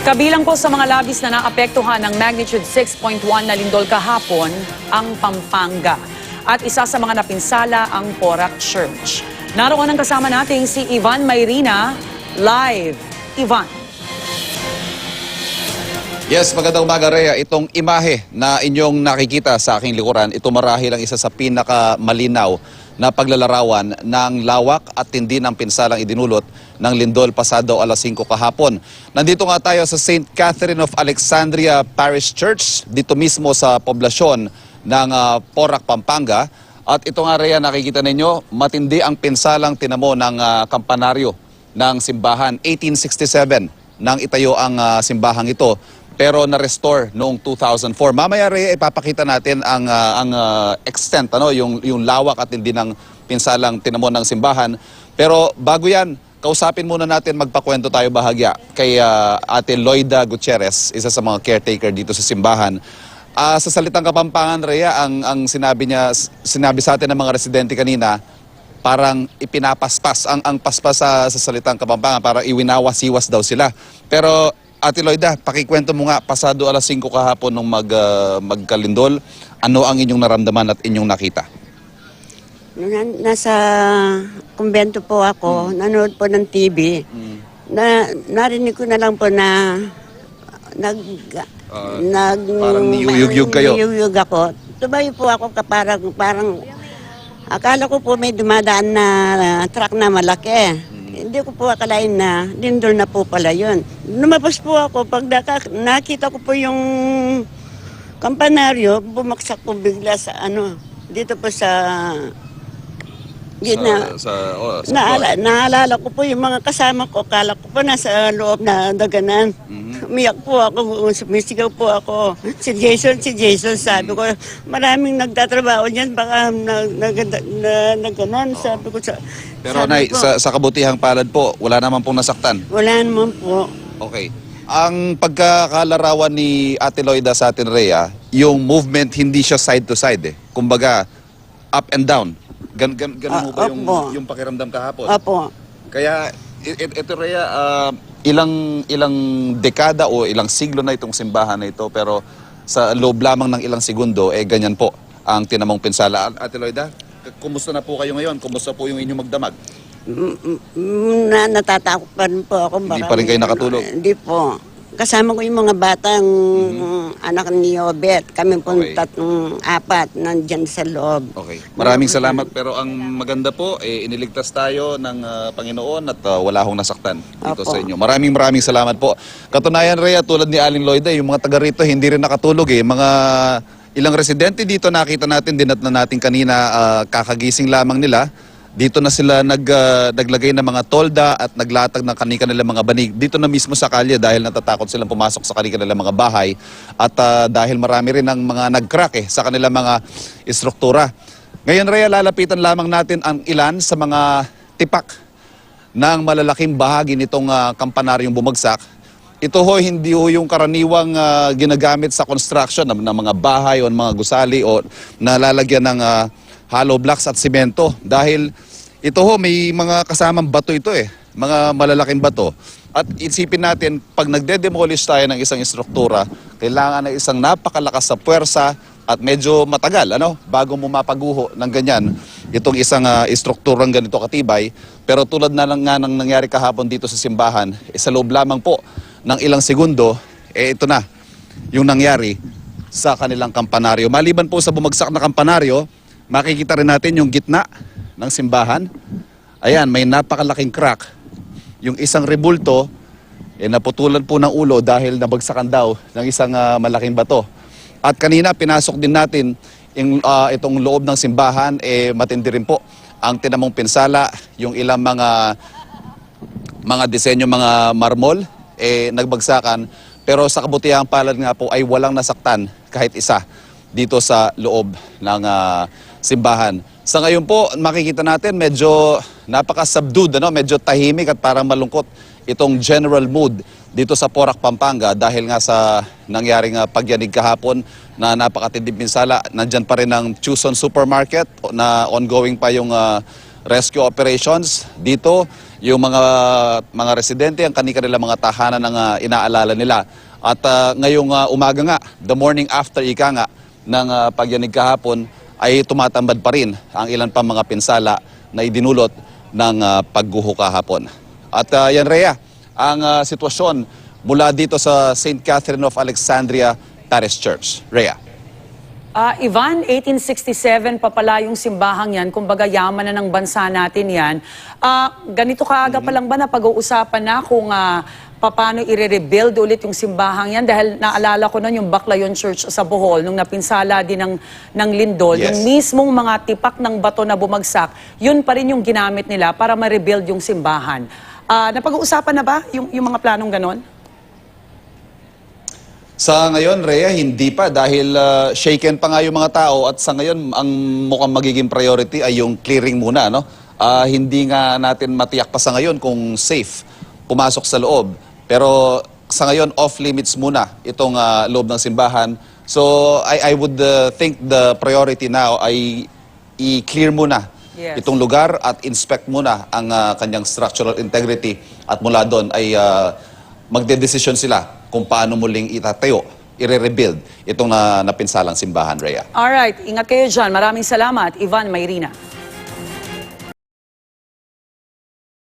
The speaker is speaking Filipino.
Kabilang po sa mga labis na naapektuhan ng magnitude 6.1 na lindol kahapon ang Pampanga. At isa sa mga napinsala ang Porac Church. Naroon ang kasama nating si Ivan Mayrina, live. Ivan. Yes, magandang umaga, Rhea. Itong imahe na inyong nakikita sa aking likuran, ito marahil ang isa sa pinakamalinaw na paglalarawan ng lawak at tindi ng pinsalang idinulot ng lindol pasado alas 5 kahapon. Nandito nga tayo sa St. Catherine of Alexandria Parish Church, dito mismo sa poblasyon ng Porac, Pampanga. At ito nga, Rhea, nakikita ninyo, matindi ang pinsalang tinamo ng kampanaryo ng simbahan. 1867 nang itayo ang simbahang ito, pero na-restore noong 2004. Mamaya, Rhea, ipapakita natin ang extent, yung lawak at hindi ng pinsalang tinamo ng simbahan. Pero bago yan, kausapin muna natin, magpakwento tayo bahagya kay Ate Loida Gutierrez, isa sa mga caretaker dito sa simbahan. Sa salitang Kapampangan, Rhea, ang sinabi sa atin ng mga residente kanina, parang ipinapaspas, ang paspas sa salitang Kapampangan, parang iwinawas-iwas daw sila. Pero Ate Loida, pakikwento mo nga, pasado alas 5 kahapon nung magkalindol, ano ang inyong naramdaman at inyong nakita? Nasa kumbento po ako, nanood po ng TV. Narinig ko na lang po na parang niyuyug kayo. Niyuyug ako. Tumayo po ako parang akala ko po may dumadaan na truck na malaki. Hindi ko po akalain na lindol na po pala yun. Lumabas po ako, pag nakita ko po yung kampanaryo, bumaksak po bigla sa dito po sa gitna. Naalala ko po yung mga kasama ko, akala ko po nasa loob na daganan. Umiyak po ako, sumisigaw po ako. Si Jason, sabi ko, maraming nagtatrabaho niyan, baka naganon, sabi ko. Pero Nay, sa kabutihang palad po, wala naman pong nasaktan? Wala naman po. Okay. Ang pagkakalarawan ni Ate Loida sa atin, Rhea, yung movement hindi siya side to side eh. Kumbaga, up and down. Ganun mo ba yung pakiramdam kahapon? Opo. Kaya ito, Rhea, ilang dekada o ilang siglo na itong simbahan na ito, pero sa loob lamang ng ilang segundo, ganyan po ang tinamong pinsala. Ate Loida, kumusta na po kayo ngayon? Kumusta po yung inyong magdamag? Natatakot pa rin po ako. Hindi pa rin kayo nakatulog? Hindi po. Kasama ko yung mga batang anak ni Obet. Kami po apat nandyan sa loob. Okay. Maraming salamat. Pero ang maganda po, iniligtas tayo ng Panginoon at wala hong nasaktan dito sa inyo. Maraming salamat po. Katunayan, Rhea, tulad ni Aling Loida, yung mga taga rito hindi rin nakatulog eh. Mga ilang residente dito nakita natin, dinat na natin kanina, kakagising lamang nila. Dito na sila naglagay ng mga tolda at naglatag ng kanilang mga banig. Dito na mismo sa kalye dahil natatakot silang pumasok sa kanilang mga bahay. At dahil marami rin ang mga nag-crack sa kanilang mga istruktura. Ngayon, Rhea, lalapitan lamang natin ang ilan sa mga tipak ng malalaking bahagi nitong kampanaryong bumagsak. Ito hindi yung karaniwang ginagamit sa construction ng mga bahay o mga gusali o nalalagyan ng hollow blocks at simento. Dahil ito may mga kasamang bato ito mga malalaking bato. At isipin natin, pag nagde-demolish tayo ng isang istruktura, kailangan ng isang napakalakas sa puwersa at medyo matagal, bago mo mapaguho ng ganyan itong isang istrukturang ganito katibay. Pero tulad na lang nga ng nangyari kahapon dito sa simbahan, sa loob lamang po ng ilang segundo, ito na yung nangyari sa kanilang kampanaryo. Maliban po sa bumagsak na kampanaryo, makikita rin natin yung gitna ng simbahan. Ayan, may napakalaking crack. Yung isang rebulto, naputulan po ng ulo dahil nabagsakan daw ng isang malaking bato. At kanina, pinasok din natin itong loob ng simbahan, matindi rin po ang tinamong pinsala, yung ilang mga disenyo, mga marmol, nagbagsakan. Pero sa kabutihang palad nga po ay walang nasaktan kahit isa dito sa loob ng simbahan. Sa ngayon po, makikita natin medyo napaka-subdued, medyo tahimik at parang malungkot itong general mood dito sa Porac, Pampanga dahil nga sa nangyaring pagyanig kahapon na napakatinding pinsala. Nandyan pa rin ang Chuson Supermarket na ongoing pa yung rescue operations dito. yung mga residente, ang kanilang mga tahanan ng inaalala nila. At ngayong umaga nga, the morning after ika nga ng pagyanig kahapon, ay tumatambad pa rin ang ilan pang mga pinsala na idinulot ng pagguho kahapon. At yan, Rhea, ang sitwasyon mula dito sa St. Catherine of Alexandria Parish Church. Rhea. Ivan, 1867 pa pala yung simbahang yan. Kumbaga, yaman na ng bansa natin yan. Ganito kaaga pa lang ba na pag-uusapan na kung paano i-rebuild ulit yung simbahang yan? Dahil naalala ko nun yung Baclayon Church sa Bohol, nung napinsala din ng lindol, Yes. yung mismong mga tipak ng bato na bumagsak, yun pa rin yung ginamit nila para ma-rebuild yung simbahan. Napag-uusapan na ba yung mga planong ganon? Sa ngayon, Rhea, hindi pa dahil shaken pa nga yung mga tao at sa ngayon, ang mukhang magiging priority ay yung clearing muna. No? Hindi nga natin matiyak pa sa ngayon kung safe pumasok sa loob. Pero sa ngayon, off-limits muna itong loob ng simbahan. So I would think the priority now ay i-clear muna Yes. itong lugar at inspect muna ang kanyang structural integrity at mula doon ay magdedesisyon sila kung paano muling itatayo, i-rebuild itong napinsalang simbahan, Rhea. Alright, ingat kayo dyan. Maraming salamat, Ivan Mayrina.